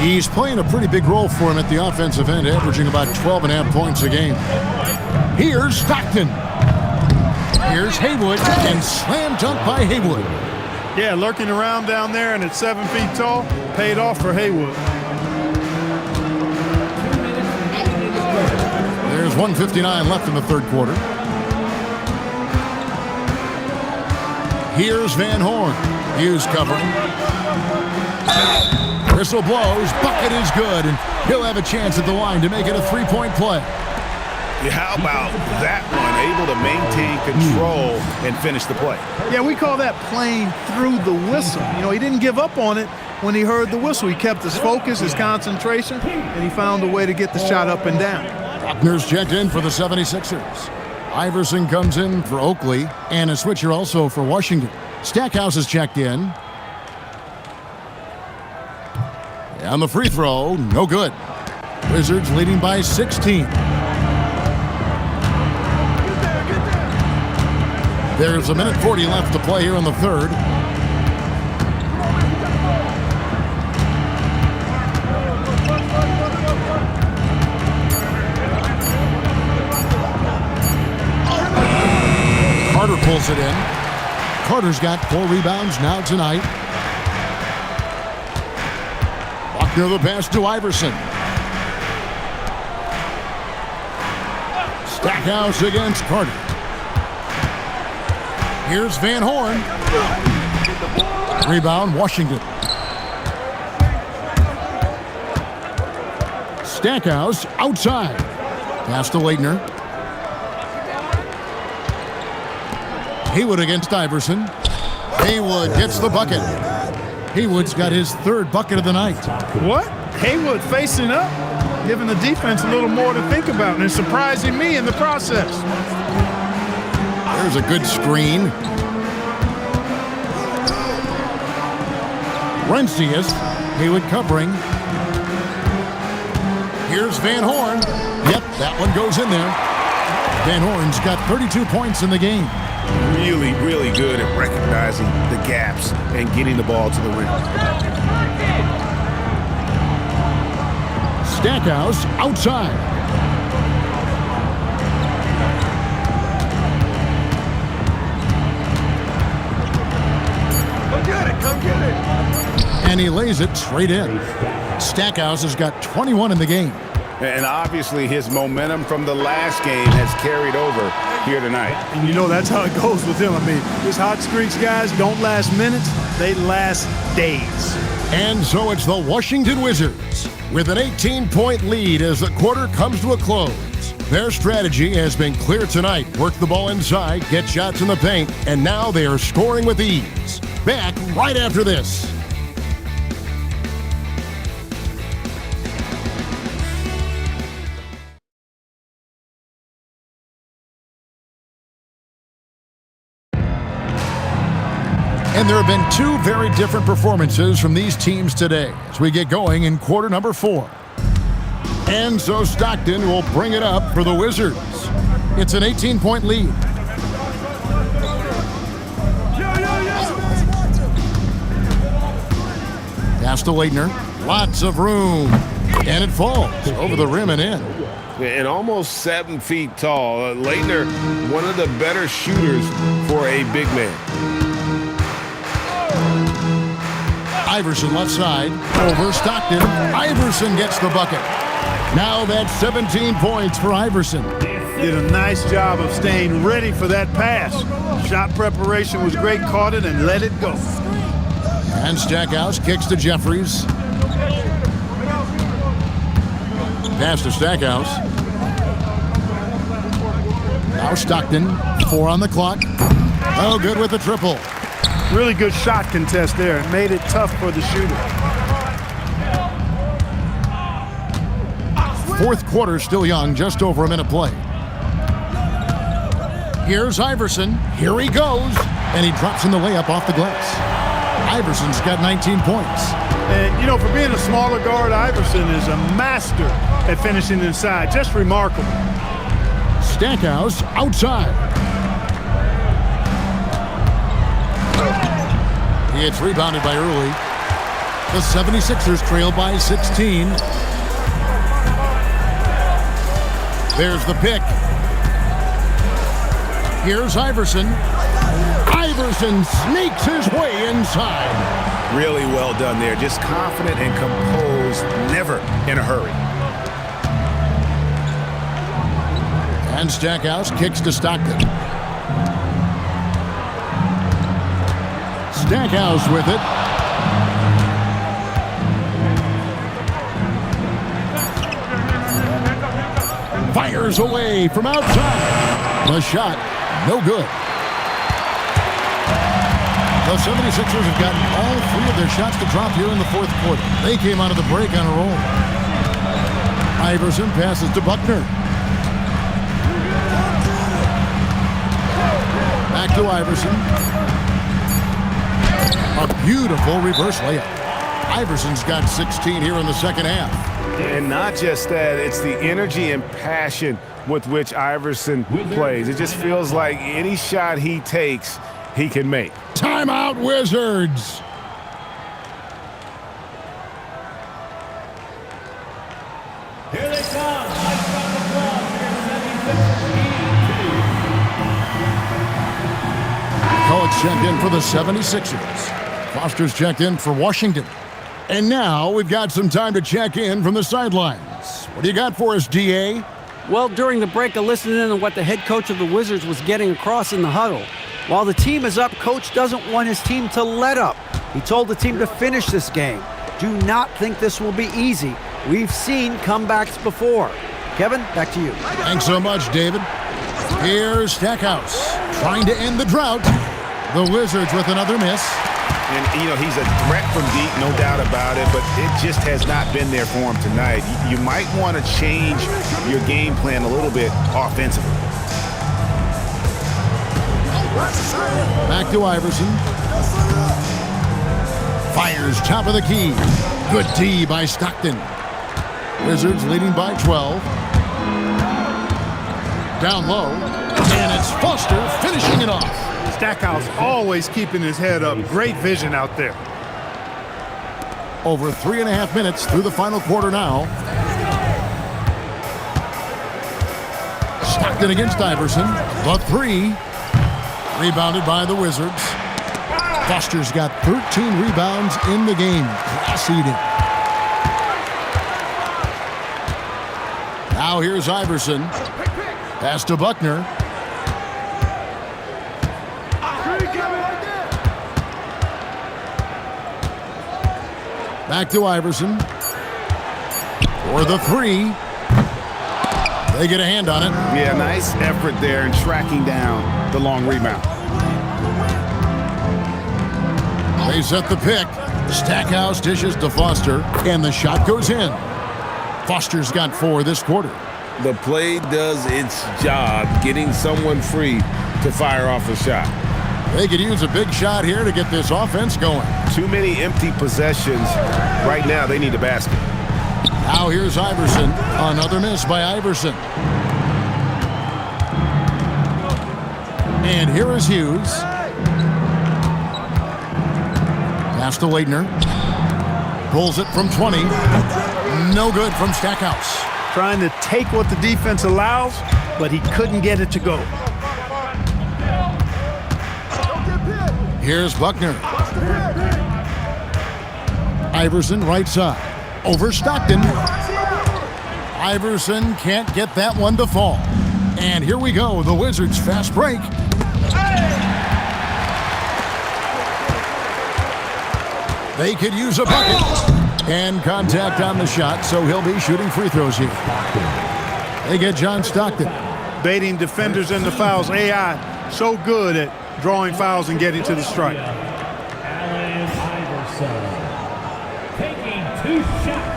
He's playing a pretty big role for him at the offensive end, averaging about 12.5 points a game. Here's Stockton. Here's Haywood, and slam dunk by Haywood. Yeah, lurking around down there and at 7 feet tall, paid off for Haywood. There's 1:59 left in the third quarter. Here's Van Horn. Hughes covering. Whistle blows. Bucket is good, and he'll have a chance at the line to make it a three-point play. Yeah, how about that one? Able to maintain control and finish the play. Yeah, we call that playing through the whistle. You know, he didn't give up on it when he heard the whistle. He kept his focus, his concentration, and he found a way to get the shot up and down. Buckner's checked in for the 76ers. Iverson comes in for Oakley, and a switcher also for Washington. Stackhouse is checked in. And the free throw, no good. Wizards leading by 16. There's 1:40 left to play here in the third. Carter pulls it in. Carter's got 4 rebounds now tonight. Buckner the pass to Iverson. Stackhouse against Carter. Here's Van Horn. Rebound, Washington. Stackhouse outside. Pass to Leitner. Haywood against Iverson. Haywood gets the bucket. Haywood's got his third bucket of the night. What? Haywood facing up? Giving the defense a little more to think about and surprising me in the process. There's a good screen. Rencius, Haywood covering. Here's Van Horn. Yep, that one goes in there. Van Horn's got 32 points in the game. Really, really good at recognizing the gaps and getting the ball to the rim. Stackhouse outside. Come get it. And he lays it straight in. Stackhouse has got 21 in the game. And obviously his momentum from the last game has carried over here tonight. And you know that's how it goes with him. I mean, his hot streaks, guys, don't last minutes. They last days. And so it's the Washington Wizards with an 18-point lead as the quarter comes to a close. Their strategy has been clear tonight. Work the ball inside, get shots in the paint, and now they are scoring with ease. Back right after this. And there have been two very different performances from these teams today as we get going in quarter number 4. And so Stockton will bring it up for the Wizards. It's an 18-point lead. Pass to Leitner. Lots of room. And it falls over the rim and in. And almost 7 feet tall. Leitner, one of the better shooters for a big man. Iverson left side. Over Stockton. Iverson gets the bucket. Now that's 17 points for Iverson. Did a nice job of staying ready for that pass. Shot preparation was great. Caught it and let it go. And Stackhouse kicks to Jeffries. Pass to Stackhouse. Now Stockton, 4 on the clock. Oh, good with the triple. Really good shot contest there. It made it tough for the shooter. Fourth quarter still young, just over a minute play. Here's Iverson. Here he goes. And he drops in the layup off the glass. Iverson's got 19 points. And, you know, for being a smaller guard, Iverson is a master at finishing inside. Just remarkable. Stackhouse outside. It's rebounded by Early. The 76ers trail by 16. There's the pick. Here's Iverson. Iverson sneaks his way inside. Really well done there. Just confident and composed, never in a hurry. And Stackhouse kicks to Stockton. Stackhouse with it. Fires away from outside. The shot, no good. The 76ers have gotten all 3 of their shots to drop here in the fourth quarter. They came out of the break on a roll. Iverson passes to Buckner. Back to Iverson. A beautiful reverse layup. Iverson's got 16 here in the second half. And not just that, it's the energy and passion with which Iverson plays. It just feels like any shot he takes, he can make. Timeout, Wizards. Here they come. Lights on the clock. Here's 76 Coach checked in for the 76ers. Foster's checked in for Washington. And now we've got some time to check in from the sidelines. What do you got for us, DA? Well, during the break, I listened in on what the head coach of the Wizards was getting across in the huddle. While the team is up, Coach doesn't want his team to let up. He told the team to finish this game. Do not think this will be easy. We've seen comebacks before. Kevin, back to you. Thanks so much, David. Here's Stackhouse trying to end the drought. The Wizards with another miss. And, he's a threat from deep, no doubt about it, but it just has not been there for him tonight. You might want to change your game plan a little bit offensively. Back to Iverson. Fires top of the key. Good D by Stockton. Wizards leading by 12. Down low. And it's Foster finishing it off. Stackhouse always keeping his head up. Great vision out there. Over 3.5 minutes through the final quarter now. Stockton against Iverson. The three. Rebounded by the Wizards. Foster's got 13 rebounds in the game. Class eating. Now here's Iverson. Pass to Buckner. Back to Iverson. For the three. They get a hand on it. Yeah, nice effort there in tracking down the long rebound. They set the pick. Stackhouse dishes to Foster, and the shot goes in. Foster's got 4 this quarter. The play does its job, getting someone free to fire off a shot. They could use a big shot here to get this offense going. Too many empty possessions. Right now, they need a basket. Now here's Iverson. Another miss by Iverson. And here is Hughes. Pass to Leitner. Pulls it from 20. No good from Stackhouse. Trying to take what the defense allows, but he couldn't get it to go. Here's Buckner. Iverson right side. Over Stockton. Iverson can't get that one to fall. And here we go, the Wizards fast break. They could use a bucket. And contact on the shot, so he'll be shooting free throws here. They get John Stockton. Baiting defenders into fouls. AI so good at drawing fouls and getting to the strike. Allen Iverson taking 2 shots.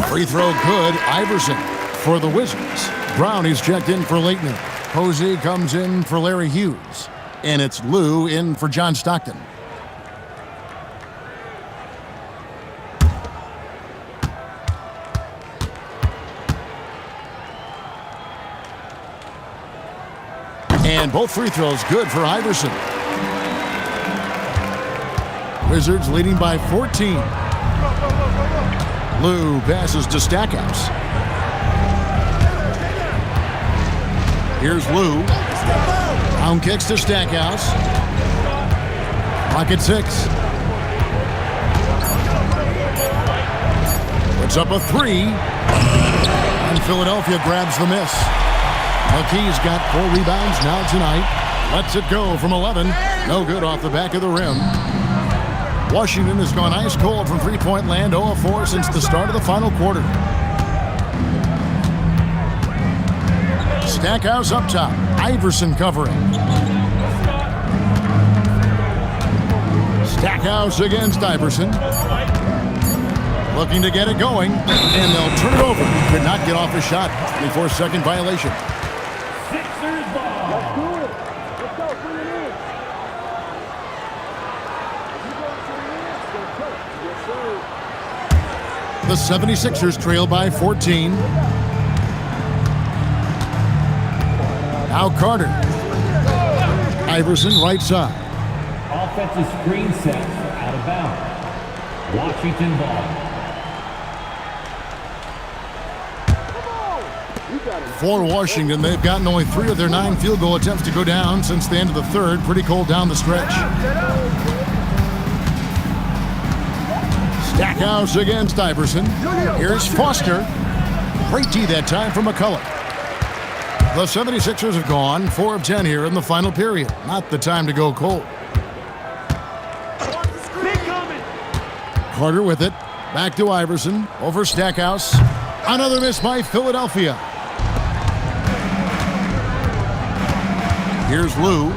Free throw good. Iverson for the Wizards. Brown is checked in for Leitner. Posey comes in for Larry Hughes. And it's Lou in for John Stockton. And both free throws good for Iverson. Wizards leading by 14. Lou passes to Stackhouse. Here's Lou. Down kicks to Stackhouse. Clock at 6. Puts up a 3. And Philadelphia grabs the miss. McKee's got 4 rebounds now tonight. Lets it go from 11. No good off the back of the rim. Washington has gone ice cold from three-point land, 0 of 4 since the start of the final quarter. Stackhouse up top. Iverson covering. Stackhouse against Iverson. Looking to get it going, and they'll turn it over. Could not get off a shot before second violation. Sixers ball. Let's do it. Let's go. Bring it in. The 76ers trail by 14. Now Carter. Iverson right side. Offensive screen set out of bounds. Washington ball. For Washington, they've gotten only 3 of their 9 field goal attempts to go down since the end of the third. Pretty cold down the stretch. Stackhouse against Iverson. Here's Foster. Great D that time from McCullough. The 76ers have gone 4 of 10 here in the final period. Not the time to go cold. Carter with it. Back to Iverson. Over Stackhouse. Another miss by Philadelphia. Here's Lou.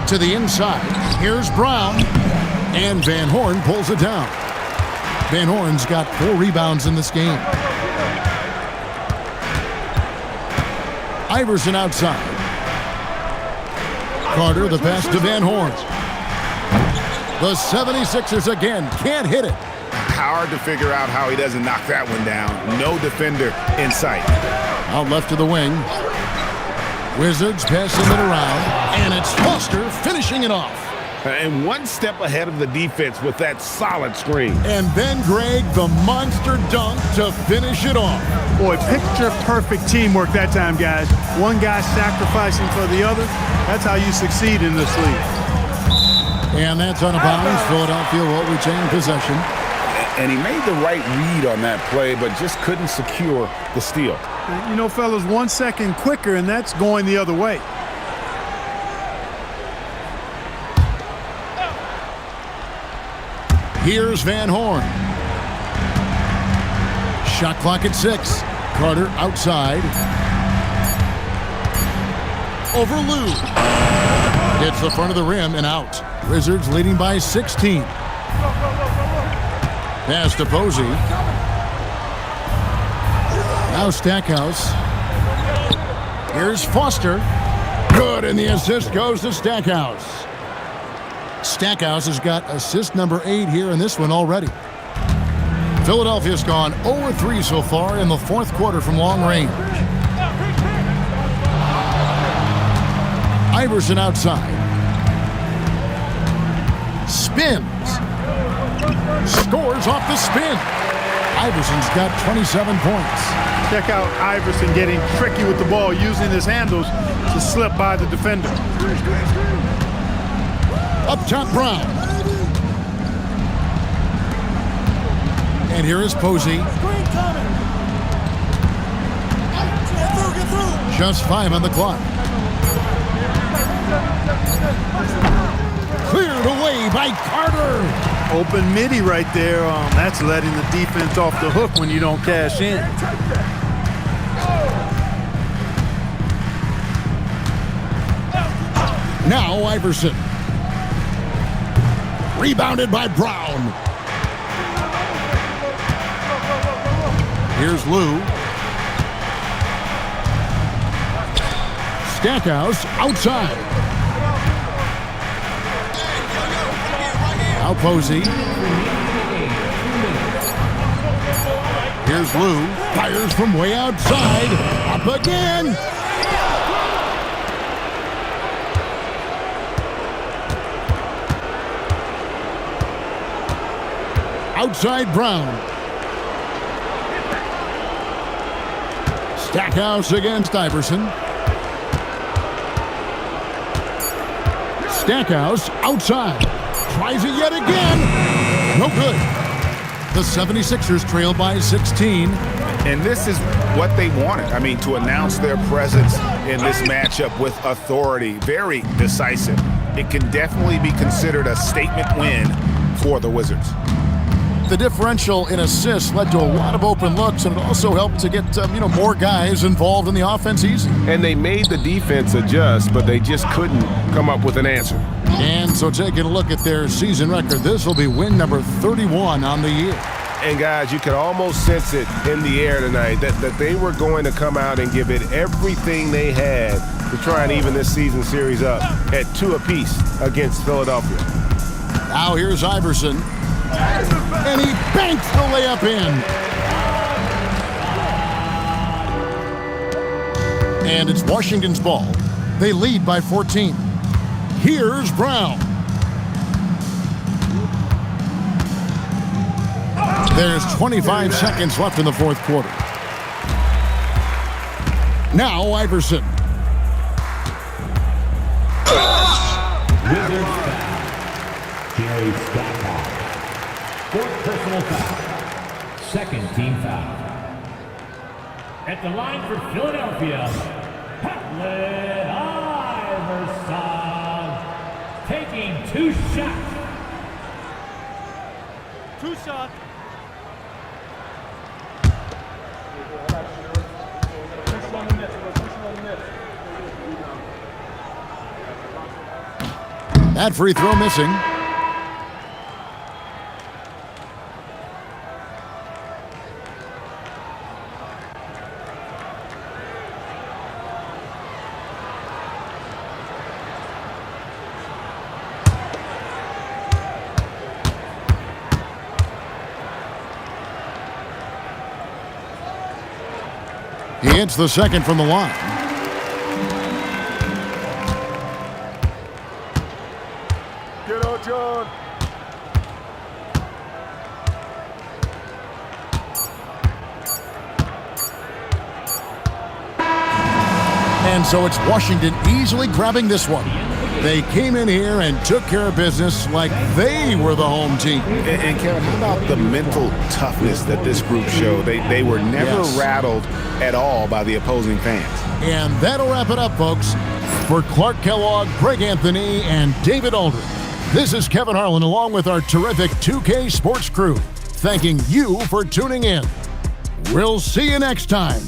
To the inside. Here's Brown. And Van Horn pulls it down. Van Horn's got 4 rebounds in this game. Iverson outside. Carter, the pass to Van Horn. The 76ers again can't hit it. Hard to figure out how he doesn't knock that one down. No defender in sight. Out left to the wing. Wizards passing it around. And it's Foster finishing it off. And one step ahead of the defense with that solid screen. And then Greg, the monster dunk to finish it off. Boy, picture-perfect teamwork that time, guys. One guy sacrificing for the other. That's how you succeed in this league. And that's out of bounds. Philadelphia will retain possession. And he made the right read on that play, but just couldn't secure the steal. You know, fellas, 1 second quicker, and that's going the other way. Here's Van Horn. Shot clock at 6. Carter outside. Over Lou. Hits the front of the rim and out. Wizards leading by 16. Pass to Posey. Now Stackhouse. Here's Foster. Good, and the assist goes to Stackhouse. Stackhouse has got assist number 8 here in this one already. Philadelphia's gone 0-3 so far in the 4th quarter from long range. Iverson outside. Spins. Scores off the spin. Iverson's got 27 points. Check out Iverson getting tricky with the ball, using his handles to slip by the defender. Up top, Brown. And here is Posey. Just 5 on the clock. Cleared away by Carter. Open midi right there. That's letting the defense off the hook when you don't cash in. Now Iverson. Rebounded by Brown. Here's Lou. Stackhouse outside. Now Posey. Here's Lou. Fires from way outside. Up again. Outside Brown. Stackhouse against Iverson. Stackhouse outside. Tries it yet again. No good. The 76ers trail by 16. And this is what they wanted. I mean, to announce their presence in this matchup with authority. Very decisive. It can definitely be considered a statement win for the Wizards. The differential in assists led to a lot of open looks, and it also helped to get more guys involved in the offense easy. And they made the defense adjust, but they just couldn't come up with an answer. And so taking a look at their season record, this will be win number 31 on the year. And guys, you could almost sense it in the air tonight that they were going to come out and give it everything they had to try and even this season series up at 2 apiece against Philadelphia. Now here's Iverson. And he banks the layup in. And it's Washington's ball. They lead by 14. Here's Brown. There's 25 seconds left in the fourth quarter. Now Iverson. Wizards foul. Jerry Stackhouse. Fourth personal foul. Second team foul. At the line for Philadelphia, Allen Iverson. Taking 2 shots. 2 shots. That free throw missing. He hits the second from the line. Get on, John. And so it's Washington easily grabbing this one. They came in here and took care of business like they were the home team. And Kevin, how about the mental toughness that this group showed? They were never rattled at all by the opposing fans. And that'll wrap it up, folks. For Clark Kellogg, Greg Anthony, and David Aldridge, this is Kevin Harlan along with our terrific 2K Sports crew, thanking you for tuning in. We'll see you next time.